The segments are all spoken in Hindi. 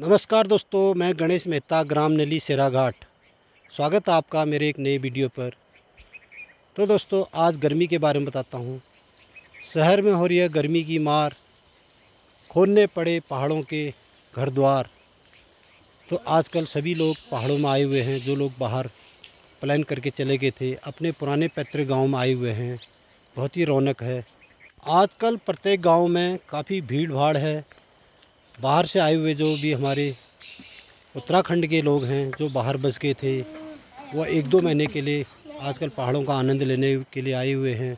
नमस्कार दोस्तों, मैं गणेश मेहता, ग्राम नली सेराघाट। स्वागत है आपका मेरे एक नए वीडियो पर। तो दोस्तों, आज गर्मी के बारे में बताता हूँ। शहर में हो रही है गर्मी की मार, खोदने पड़े पहाड़ों के घर द्वार। तो आजकल सभी लोग पहाड़ों में आए हुए हैं। जो लोग बाहर प्लान करके चले गए थे, अपने पुराने पैतृक गांव में आए हुए हैं। बहुत ही रौनक है। आजकल प्रत्येक गांव में काफ़ी भीड़ भाड़ है। बाहर से आए हुए जो भी हमारे उत्तराखंड के लोग हैं, जो बाहर बस गए थे, वह 1-2 महीने के लिए आजकल पहाड़ों का आनंद लेने के लिए आए हुए हैं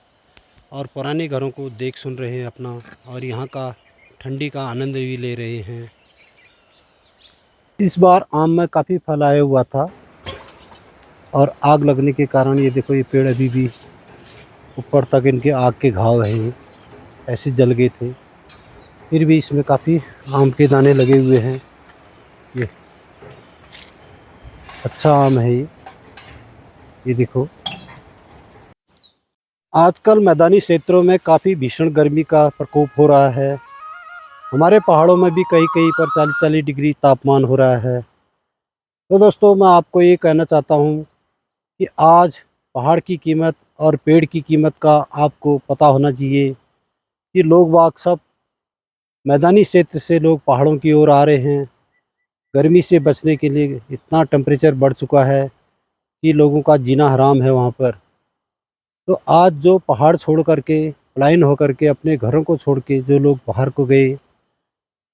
और पुराने घरों को देख सुन रहे हैं अपना, और यहाँ का ठंडी का आनंद भी ले रहे हैं। इस बार आम में काफ़ी फल आया हुआ था और आग लगने के कारण ये देखो, ये पेड़ अभी भी ऊपर तक इनके आग के घाव हैं, ये ऐसे जल गए थे। फिर भी इसमें काफ़ी आम के दाने लगे हुए हैं। ये अच्छा आम है ये देखो। आजकल मैदानी क्षेत्रों में काफ़ी भीषण गर्मी का प्रकोप हो रहा है। हमारे पहाड़ों में भी कहीं कहीं पर 40-40 डिग्री तापमान हो रहा है। तो दोस्तों, मैं आपको ये कहना चाहता हूँ कि आज पहाड़ की कीमत और पेड़ की कीमत का आपको पता होना चाहिए कि लोग वाग सब मैदानी क्षेत्र से लोग पहाड़ों की ओर आ रहे हैं। गर्मी से बचने के लिए इतना टेम्परेचर बढ़ चुका है कि लोगों का जीना हराम है वहाँ पर। तो आज जो पहाड़ छोड़ करके, पलायन होकर के, अपने घरों को छोड़ के जो लोग बाहर को गए,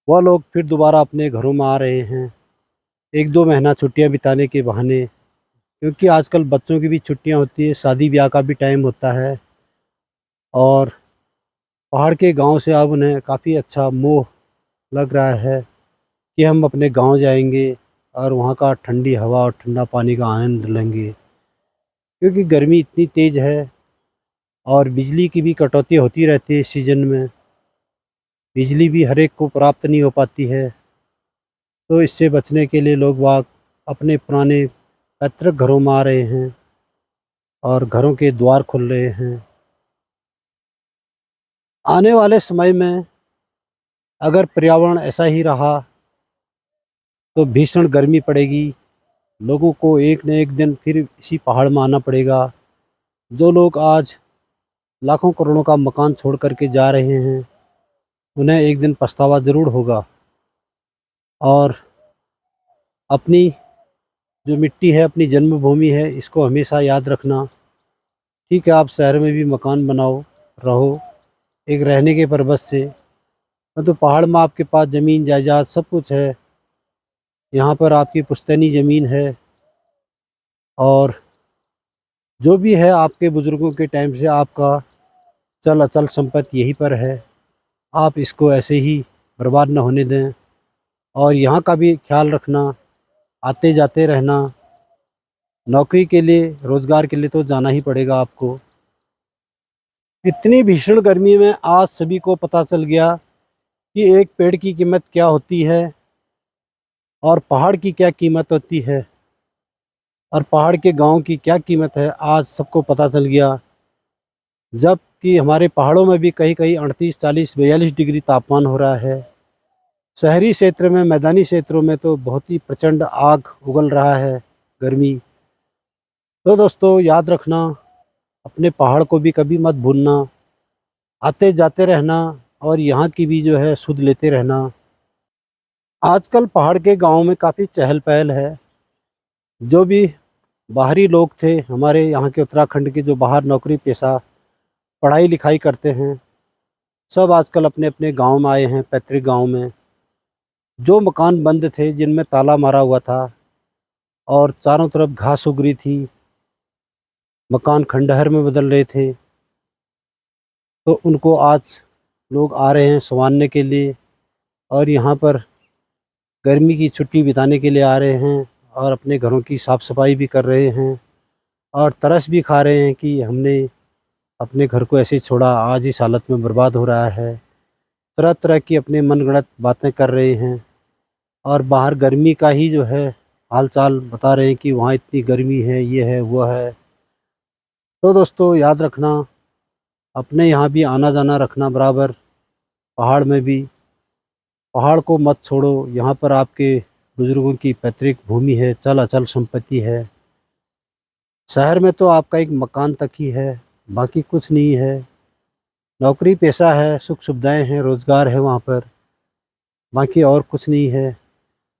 वह लोग फिर दोबारा अपने घरों में आ रहे हैं 1-2 महीना छुट्टियां बिताने के बहाने। क्योंकि आजकल बच्चों की भी छुट्टियां होती है, शादी ब्याह का भी टाइम होता है, और पहाड़ के गांव से अब उन्हें काफ़ी अच्छा मोह लग रहा है कि हम अपने गांव जाएंगे और वहां का ठंडी हवा और ठंडा पानी का आनंद लेंगे। क्योंकि गर्मी इतनी तेज़ है और बिजली की भी कटौती होती रहती है इस सीज़न में। बिजली भी हर एक को प्राप्त नहीं हो पाती है। तो इससे बचने के लिए लोग वाग अपने पुराने पैतृक घरों में आ रहे हैं और घरों के द्वार खुल रहे हैं। आने वाले समय में अगर पर्यावरण ऐसा ही रहा तो भीषण गर्मी पड़ेगी। लोगों को एक न एक दिन फिर इसी पहाड़ में आना पड़ेगा। जो लोग आज लाखों करोड़ों का मकान छोड़ करके जा रहे हैं, उन्हें एक दिन पछतावा ज़रूर होगा। और अपनी जो मिट्टी है, अपनी जन्मभूमि है, इसको हमेशा याद रखना। ठीक है, आप शहर में भी मकान बनाओ, रहो एक रहने के पर्पज़ से, तो पहाड़ में आपके पास ज़मीन जायदाद सब कुछ है। यहाँ पर आपकी पुश्तैनी ज़मीन है, और जो भी है आपके बुज़ुर्गों के टाइम से आपका चल अचल संपत्ति यहीं पर है। आप इसको ऐसे ही बर्बाद न होने दें, और यहाँ का भी ख्याल रखना। आते जाते रहना। नौकरी के लिए, रोज़गार के लिए तो जाना ही पड़ेगा आपको। इतनी भीषण गर्मी में आज सभी को पता चल गया कि एक पेड़ की कीमत क्या होती है और पहाड़ की क्या कीमत होती है, और पहाड़ के गांव की क्या कीमत है। आज सबको पता चल गया। जबकि हमारे पहाड़ों में भी कहीं कहीं 38, 40, 42 डिग्री तापमान हो रहा है। शहरी क्षेत्र में, मैदानी क्षेत्रों में तो बहुत ही प्रचंड आग उगल रहा है, गर्मी। तो दोस्तों, याद रखना, अपने पहाड़ को भी कभी मत भूलना। आते जाते रहना और यहाँ की भी जो है सुध लेते रहना। आजकल पहाड़ के गाँव में काफ़ी चहल पहल है। जो भी बाहरी लोग थे हमारे यहाँ के, उत्तराखंड के, जो बाहर नौकरी पेशा पढ़ाई लिखाई करते हैं, सब आजकल अपने अपने गांव में आए हैं, पैतृक गांव में। जो मकान बंद थे, जिनमें ताला मारा हुआ था और चारों तरफ घास उग रही थी, मकान खंडहर में बदल रहे थे, तो उनको आज लोग आ रहे हैं संवारने के लिए, और यहाँ पर गर्मी की छुट्टी बिताने के लिए आ रहे हैं, और अपने घरों की साफ़ सफाई भी कर रहे हैं, और तरस भी खा रहे हैं कि हमने अपने घर को ऐसे ही छोड़ा, आज इस हालत में बर्बाद हो रहा है। तरह तरह की अपने मनगढ़ंत बातें कर रहे हैं, और बाहर गर्मी का ही जो है हाल चाल बता रहे हैं कि वहाँ इतनी गर्मी है, ये है वो है। तो दोस्तों, याद रखना, अपने यहाँ भी आना जाना रखना बराबर। पहाड़ में भी, पहाड़ को मत छोड़ो, यहाँ पर आपके बुज़ुर्गों की पैतृक भूमि है, चल अचल संपत्ति है। शहर में तो आपका एक मकान तक ही है, बाकी कुछ नहीं है। नौकरी पेशा है, सुख सुविधाएं हैं, रोज़गार है वहाँ पर, बाकी और कुछ नहीं है।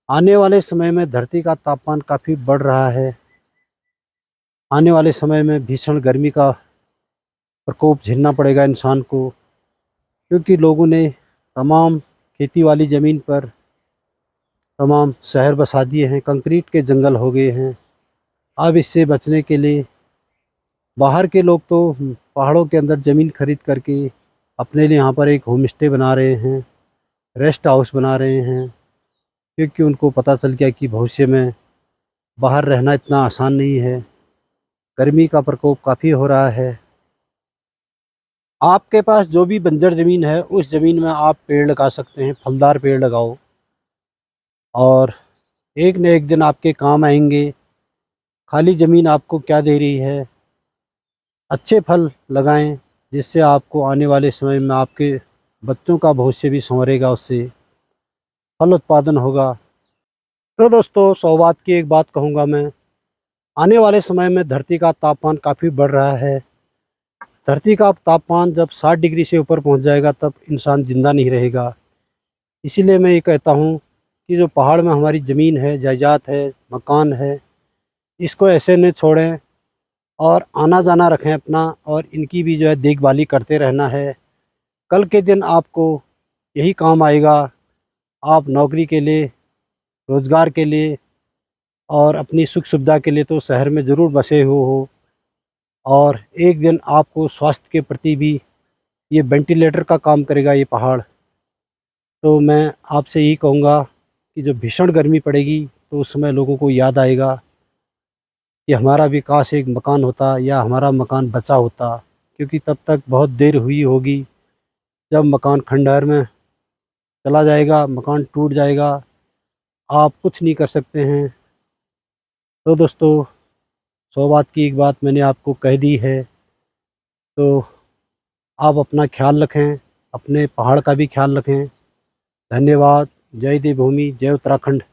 आने वाले समय में धरती का तापमान काफ़ी बढ़ रहा है। आने वाले समय में भीषण गर्मी का प्रकोप झेलना पड़ेगा इंसान को, क्योंकि लोगों ने तमाम खेती वाली ज़मीन पर तमाम शहर बसा दिए हैं, कंक्रीट के जंगल हो गए हैं। अब इससे बचने के लिए बाहर के लोग तो पहाड़ों के अंदर ज़मीन खरीद करके अपने लिए यहाँ पर एक होम स्टे बना रहे हैं, रेस्ट हाउस बना रहे हैं, क्योंकि उनको पता चल गया कि भविष्य में बाहर रहना इतना आसान नहीं है। गर्मी का प्रकोप काफ़ी हो रहा है। आपके पास जो भी बंजर ज़मीन है, उस ज़मीन में आप पेड़ लगा सकते हैं, फलदार पेड़ लगाओ और एक न एक दिन आपके काम आएंगे। खाली ज़मीन आपको क्या दे रही है? अच्छे फल लगाएं, जिससे आपको आने वाले समय में आपके बच्चों का भविष्य भी संवरेगा, उससे फल उत्पादन होगा। तो दोस्तों, सौभाग्य की एक बात कहूँगा मैं, आने वाले समय में धरती का तापमान काफ़ी बढ़ रहा है। धरती का तापमान जब 60 डिग्री से ऊपर पहुँच जाएगा तब इंसान ज़िंदा नहीं रहेगा। इसीलिए मैं ये कहता हूँ कि जो पहाड़ में हमारी ज़मीन है, जायदाद है, मकान है, इसको ऐसे न छोड़ें और आना जाना रखें अपना, और इनकी भी जो है देखभाली करते रहना है। कल के दिन आपको यही काम आएगा। आप नौकरी के लिए, रोज़गार के लिए और अपनी सुख सुविधा के लिए तो शहर में ज़रूर बसे हो, और एक दिन आपको स्वास्थ्य के प्रति भी ये वेंटिलेटर का काम करेगा ये पहाड़। तो मैं आपसे यही कहूँगा कि जो भीषण गर्मी पड़ेगी तो उस समय लोगों को याद आएगा कि हमारा भी काश एक मकान होता या हमारा मकान बचा होता, क्योंकि तब तक बहुत देर हुई होगी। जब मकान खंडहर में चला जाएगा, मकान टूट जाएगा, आप कुछ नहीं कर सकते हैं। तो दोस्तों, सौभाग्य की एक बात मैंने आपको कह दी है, तो आप अपना ख्याल रखें, अपने पहाड़ का भी ख्याल रखें। धन्यवाद। जय देवभूमि, जय उत्तराखंड।